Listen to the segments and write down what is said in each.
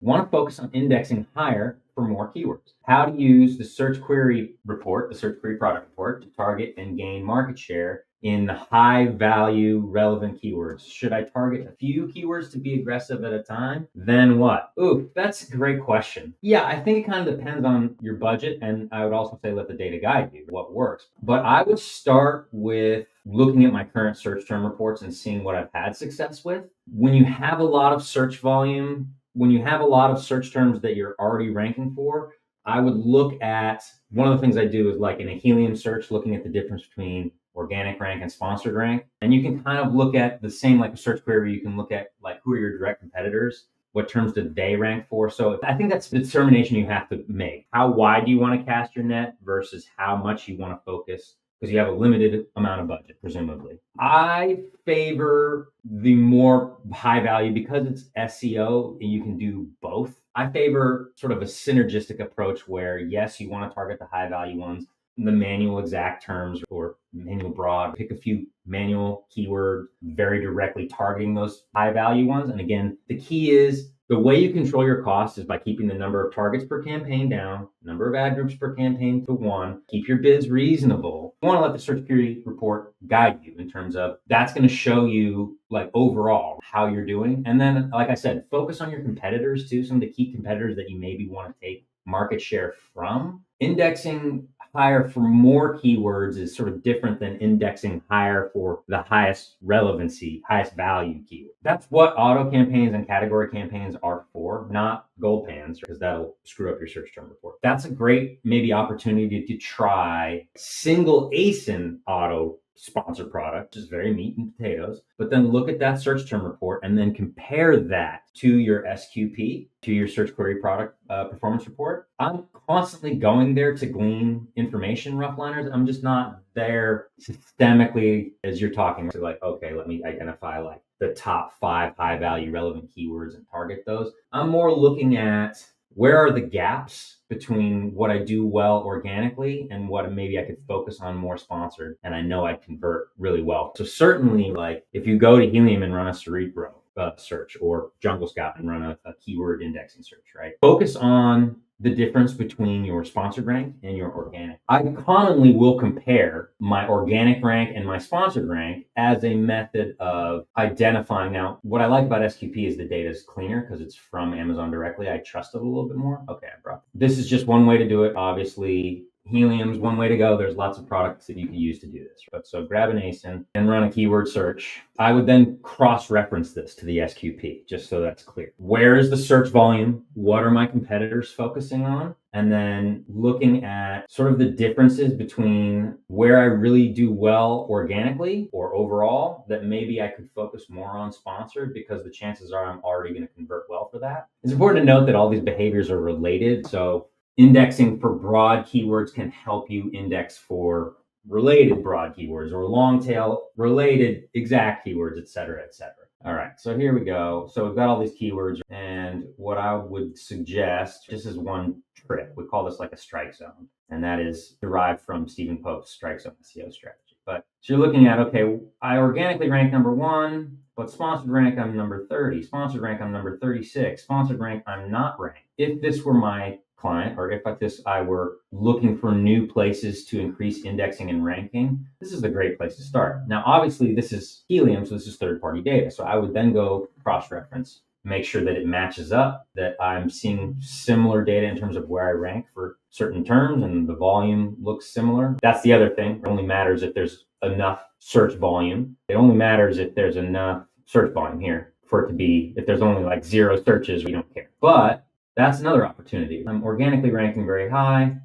want to focus on indexing higher for more keywords. How to use the search query report, the search query product report, to target and gain market share in high value relevant keywords. Should I target a few keywords to be aggressive at a time? Then what? Ooh, that's a great question. Yeah, I think it kind of depends on your budget. And I would also say let the data guide you what works. But I would start with looking at my current search term reports and seeing what I've had success with. When you have a lot of search volume, when you have a lot of search terms that you're already ranking for, I would look at, one of the things I do is like in a Helium search, looking at the difference between organic rank and sponsored rank. And you can kind of look at the same, like a search query, you can look at like who are your direct competitors, what terms did they rank for. So I think that's the determination you have to make. How wide do you want to cast your net versus how much you want to focus, because you have a limited amount of budget, presumably. I favor the more high value, because it's SEO and you can do both. I favor sort of a synergistic approach where, yes, you want to target the high value ones, the manual exact terms or manual broad, pick a few manual keywords, very directly targeting those high value ones. And again, the key is the way you control your costs is by keeping the number of targets per campaign down, number of ad groups per campaign to 1, keep your bids reasonable. You want to let the search query report guide you in terms of that's going to show you like overall how you're doing. And then, like I said, focus on your competitors too, some of the key competitors that you maybe want to take market share from. Indexing higher for more keywords is sort of different than indexing higher for the highest relevancy, highest value keyword. That's what auto campaigns and category campaigns are for, not gold pans, because that'll screw up your search term report. That's a great maybe opportunity to try single ASIN auto sponsored product, which is very meat and potatoes, but then look at that search term report and then compare that to your SQP, to your search query product performance report. I'm constantly going there to glean information, rough-liners. I'm just not there systemically as you're talking. So like, okay, let me identify like the top 5 high value relevant keywords and target those. I'm more looking at where are the gaps between what I do well organically and what maybe I could focus on more sponsored, and I know I'd convert really well. So certainly, like if you go to Helium and run a Cerebro search, or Jungle Scout and run a keyword indexing search, right? Focus on the difference between your sponsored rank and your organic. I commonly will compare my organic rank and my sponsored rank as a method of identifying. Now, what I like about SQP is the data is cleaner because it's from Amazon directly. I trust it a little bit more. Okay, bro. This is just one way to do it. Obviously, Helium's one way to go. There's lots of products that you can use to do this. But so grab an ASIN and run a keyword search. I would then cross-reference this to the SQP, just so that's clear. Where is the search volume? What are my competitors focusing on? And then looking at sort of the differences between where I really do well organically or overall that maybe I could focus more on sponsored, because the chances are I'm already going to convert well for that. It's important to note that all these behaviors are related. So indexing for broad keywords can help you index for related broad keywords or long tail related exact keywords, et cetera, et cetera. All right, so here we go. So we've got all these keywords, and what I would suggest, just as one trick, we call this like a strike zone, and that is derived from Stephen Pope's strike zone SEO strategy. But so you're looking at, okay, I organically rank number 1, but sponsored rank I'm number 30, sponsored rank I'm number 36, sponsored rank I'm not ranked. If this were my client, or if like this I were looking for new places to increase indexing and ranking, this is a great place to start. Now, obviously, this is Helium, so this is third-party data. So I would then go cross-reference, make sure that it matches up, that I'm seeing similar data in terms of where I rank for certain terms and the volume looks similar. That's the other thing. It only matters if there's enough search volume. It only matters if there's enough search volume here for it to be, if there's only like 0 searches, we don't care. But that's another opportunity. I'm organically ranking very high,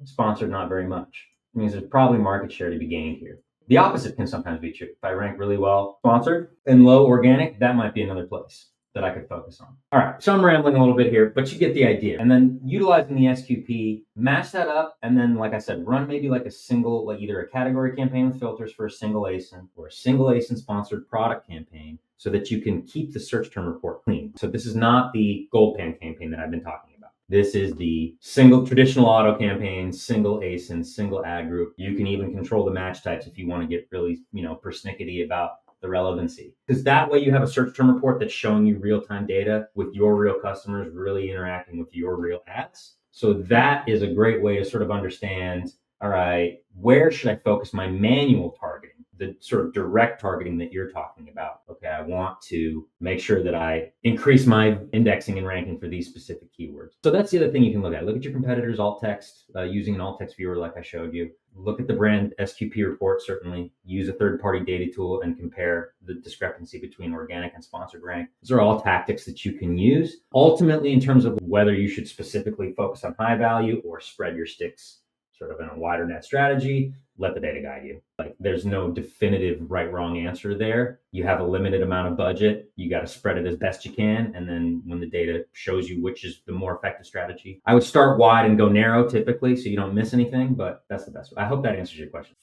sponsored not very much. It means there's probably market share to be gained here. The opposite can sometimes be true. If I rank really well sponsored and low organic, that might be another place that I could focus on. All right, so I'm rambling a little bit here, but you get the idea. And then utilizing the SQP, match that up, and then, like I said, run maybe like a single, like either a category campaign with filters for a single ASIN or a single ASIN sponsored product campaign, so that you can keep the search term report clean. So this is not the gold pan campaign that I've been talking about. This is the single traditional auto campaign, single ASIN, single ad group. You can even control the match types if you want to get really, persnickety about the relevancy. Because that way you have a search term report that's showing you real-time data with your real customers really interacting with your real ads. So that is a great way to sort of understand, all right, where should I focus my manual targeting? The sort of direct targeting that you're talking about. Okay, I want to make sure that I increase my indexing and ranking for these specific keywords. So that's the other thing you can look at. Look at your competitors' alt text using an alt text viewer like I showed you. Look at the brand SQP report, certainly. Use a third-party data tool and compare the discrepancy between organic and sponsored rank. Those are all tactics that you can use. Ultimately, in terms of whether you should specifically focus on high value or spread your sticks sort of in a wider net strategy, let the data guide you. Like there's no definitive right wrong answer there. You have a limited amount of budget. You got to spread it as best you can. And then when the data shows you which is the more effective strategy, I would start wide and go narrow typically so you don't miss anything, but that's the best. I hope that answers your question.